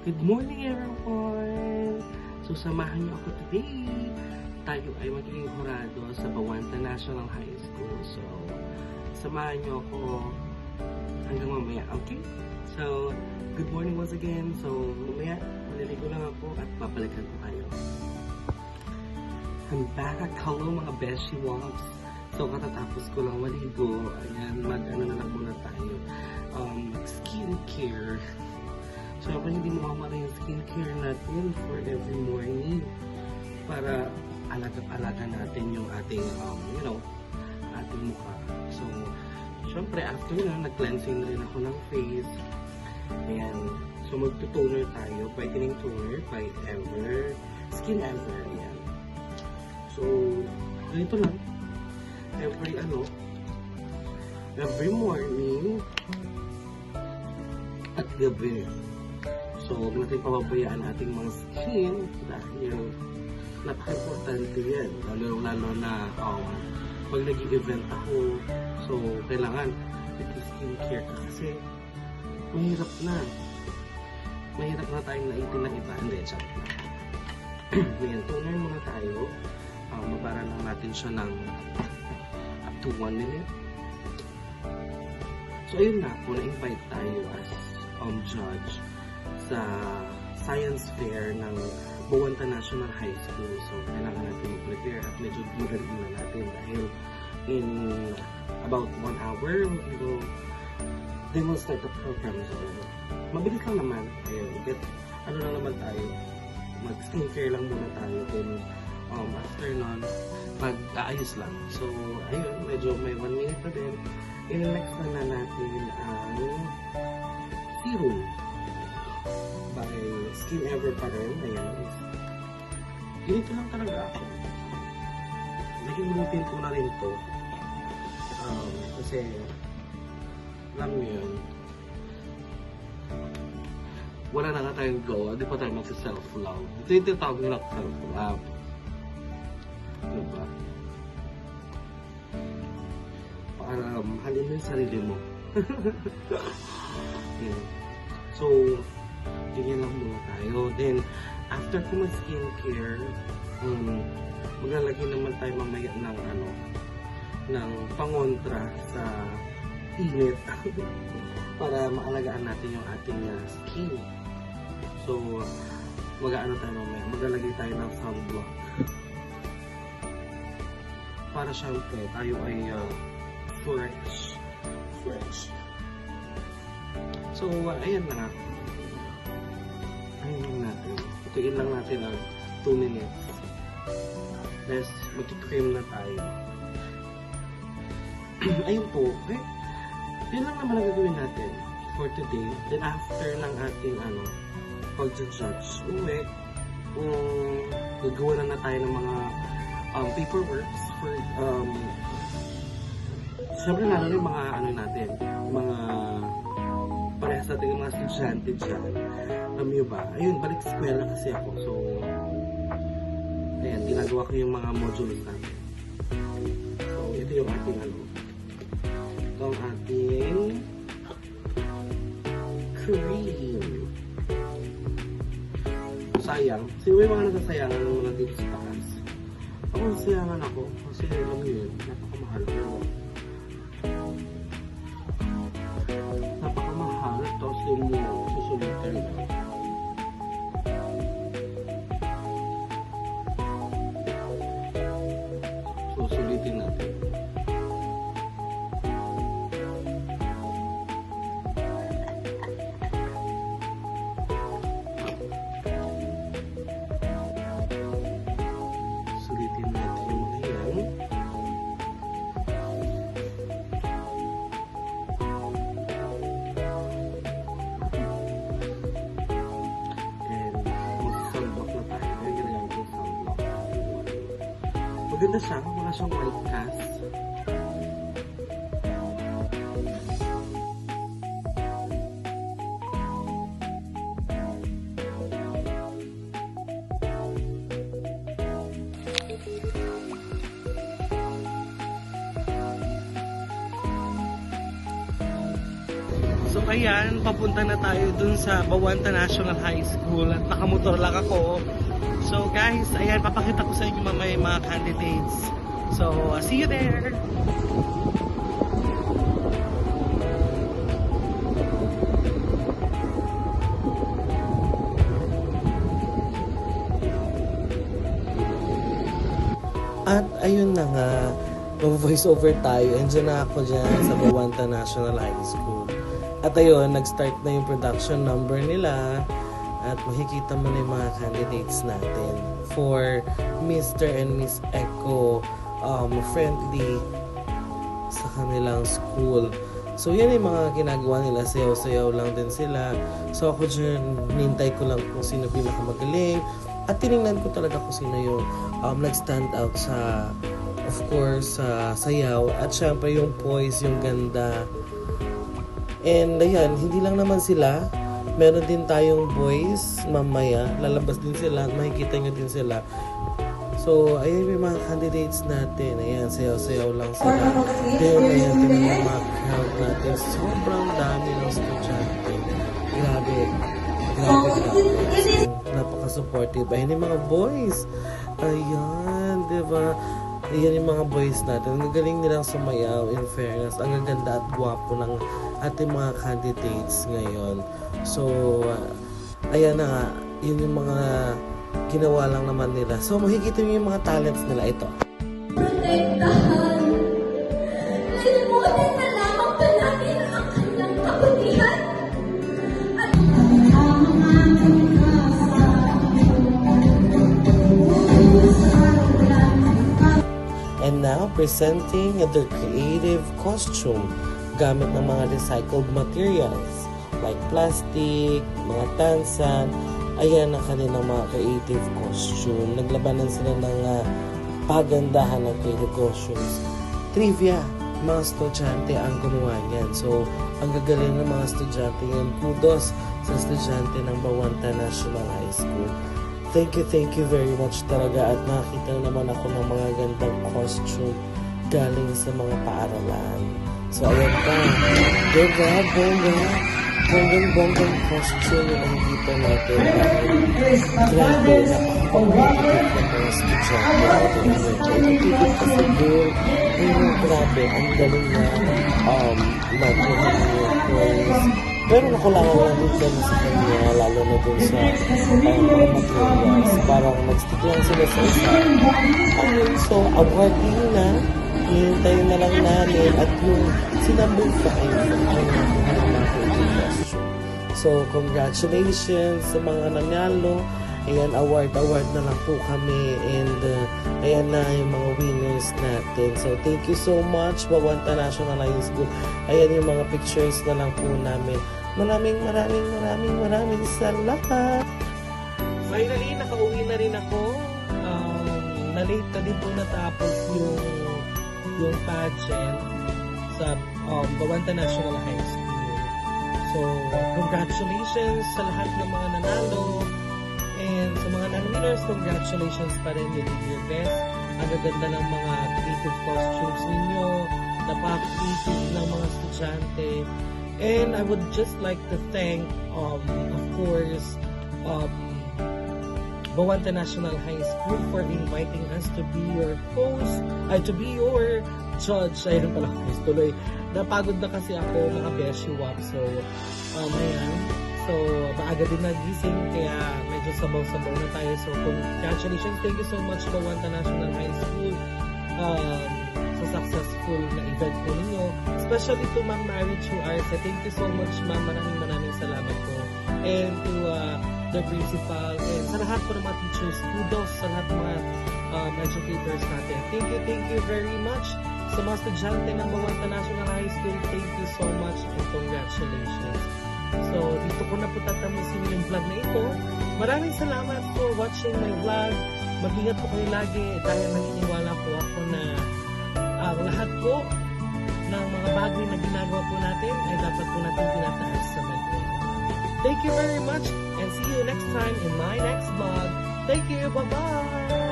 Good morning everyone! So samahan niyo ako today. Tayo ay magiging hurado sa Bawanta National High School. So samahan niyo ako hanggang mamaya, okay? So good morning once again. So mamaya maliligo lang ako at papalikan ko kayo. I'm back. Hello mga Beshi Walks. So katatapos ko lang maligo. Ayan, mag-ano na lang muna tayo. Skincare. So, hindi mawawala yung skincare natin for every morning para alaga natin yung ating, ating mukha. So, syempre, after na, nag-cleansing na rin ako ng face. Ayan. So, magtutoner tayo. Whitening toner by Ever. Skin Ever. Ayan. So, ganito lang. Every morning at gabi. So, huwag natin pababayaan ating mga skin dahil napaka-importante yan. Lalo na pag nag-event ako, so kailangan skincare ka kasi mahirap na tayong naitin ng iba. Hindi, chat na. Ngayon, toner muna tayo. Mabara lang natin siya ng up to 1 minute. So, ayun na po, na-invite tayo as judge sa science fair ng Bawanta National High School. So, kailangan natin mag-prepare at medyo magaling na natin dahil in about 1 hour, they will start the program. So, mabilis lang naman. Ayun, lang naman tayo. Mag-skincare lang muna tayo. Then, after nun, mag-aayos lang. So, ayun, medyo may 1 minute pa din. In-next na natin ang serum by Skin Ever pa rin. Ayan. Ganito lang talaga ako. Naging routine ko na rin to. Kasi, alam mo yun, wala na nga tayong gawa. Di pa tayo magsa-self-love. Ito yung tinatawag nila self-love. Diba? Para mahalin mo yung sarili mo. Yeah. So, ganyan lang muna tayo. Then, after ko mag-skincare, maglalagay naman tayo mamaya ng pangontra sa init para maalagaan natin yung ating skin. So, maglalagay tayo ng sunblock para syempre tayo ay fresh. So, ayan na nga. Ayun natin. Ituin lang natin ang 2 minutes. Let's mag-cream na tayo. Ayun po. Okay? Yun lang naman ang gagawin natin for today. Then after ng ating pag-judge, gagawa na tayo ng mga paperworks for siyempre lalo yung mga natin, mga parehas natin yung mga estudyante dyan. Alam nyo ba? Ayun, balik sa eskwela kasi ako. So, ayan, ginagawa ko yung mga modules natin. So, ito yung ating ito ang ating cream. Sayang. Sino yung mga nasasayangan ng mga dito sa takas? Ako nasasayangan ako. Kasi alam nyo yun, napakamahal ko. Napakamahal. Tapos yung susulitin na. Susulitin natin. Sulitin natin yung mga yan. Maganda siya, wala siyang white cast. So ayan, papunta na tayo dun sa Bawanta National High School at nakamotor lang ako. So guys, ayan, papakita ko sa inyo mamaya yung mga candidates. So, see you there! At ayun na nga, mag-voice over tayo. Andiyan na ako dyan sa Bawanta National High School. At ayun, nag-start na yung production number nila. At makikita mo na yung mga candidates natin for Mr. and Miss Echo friendly sa kanilang school. So yan yung mga ginagawa nila. Sayaw-sayaw lang din sila. So ako dyan, nintay ko lang kung sino pinakamagaling. At tinignan ko talaga kung sino yung nag-stand out sa, of course, sa sayaw. At syempre yung poise, yung ganda. And ayan, hindi lang naman sila. Meron din tayong boys mamaya. Lalabas din sila at makikita nyo din sila. So, ayan yung mga candidates natin. Ayan, sayaw-sayaw lang sila. Then, ayan, tingnan yung mga crowd natin. Sobrang dami ng estudyante. Grabe. Napaka-supportive. Ayan yung mga boys. Ayan, diba? Ayan yung mga boys natin. Ang galing nilang sumayaw, in fairness. Ang ganda at gwapo ng ating mga candidates ngayon. So, ayan na nga. Yun yung mga ginawa lang naman nila. So, makikita nyo yung mga talents nila. Ito. Protektahan. Lalimutin na lamang palagi ang kanyang kabutihan. And now, presenting their creative costume gamit ng mga recycled materials like plastic, mga tansan. Ayan ang kanilang mga creative costume. Naglabanan sila ng pagandahan ng creative costumes. Trivia, mga estudyante ang gumawa niyan. So, ang gagaling ng mga estudyante yan. Kudos sa estudyante ng Bawanta National High School. Thank you very much talaga. At nakita naman ako ng mga gandang costume galing sa mga paaralan. So, ayan pa. Diba? Bonggang costume yung nakikita natin. Grabe, napakapag-ibig ng mga estudyante natin. Nakikita pa sa goal. Ayun, grabe, ang galing na nag-ibig yung praise. Pero nakulangan lang din kami sa kanya, lalo na dun sa mga materials. Parang nag-stick lang sila sa isa. Ayun, so, awarding na. Hihintayin na lang namin at yung sinambol 5 ang so, congratulations sa mga nanalo. Ayan, award na lang po kami. And, ayan na yung mga winners natin. So, thank you so much, Bawanta National High School. Ayan yung mga pictures na lang po namin. Maraming salamat. Finally, nakauwi na rin ako. Na-late na din po natapos yung pageant sa Bawanta National High School. So, congratulations sa lahat ng mga nanalo. And sa mga non-winners, congratulations pa rin. You did your best. Ang gaganda ng mga creative costumes ninyo. Napaka-creative ng mga estudyante. And I would just like to thank, of course, Bawanta National High School for inviting us to be your host, to be your judge. Ayun pala, host tuloy. Napagod na kasi ako, mga beshiwap. So, ayan. So, maaga din nagising, kaya medyo sabaw-sabaw na tayo. So, congratulations. Thank you so much, Bawanta National High School, sa successful na event po ninyo. Especially to Ma'am Marriage who are sa. Thank you so much, Ma'am. Maraming salamat po. And to the principal, and sa lahat po ng mga teachers, kudos sa lahat ng mga educators natin. Thank you very much. Sa mga estudyante ng Bawanta National High School, thank you so much and congratulations. So, dito ko na po tatamusin yung vlog na ito. Maraming salamat for watching my vlog. Mag-ingat po kayo lagi dahil naniniwala po ako na ang lahat po ng mga bagay na ginagawa po natin ay dapat po natin tinataas sa mag-ingat. Thank you very much and see you next time in my next vlog. Thank you. Bye-bye.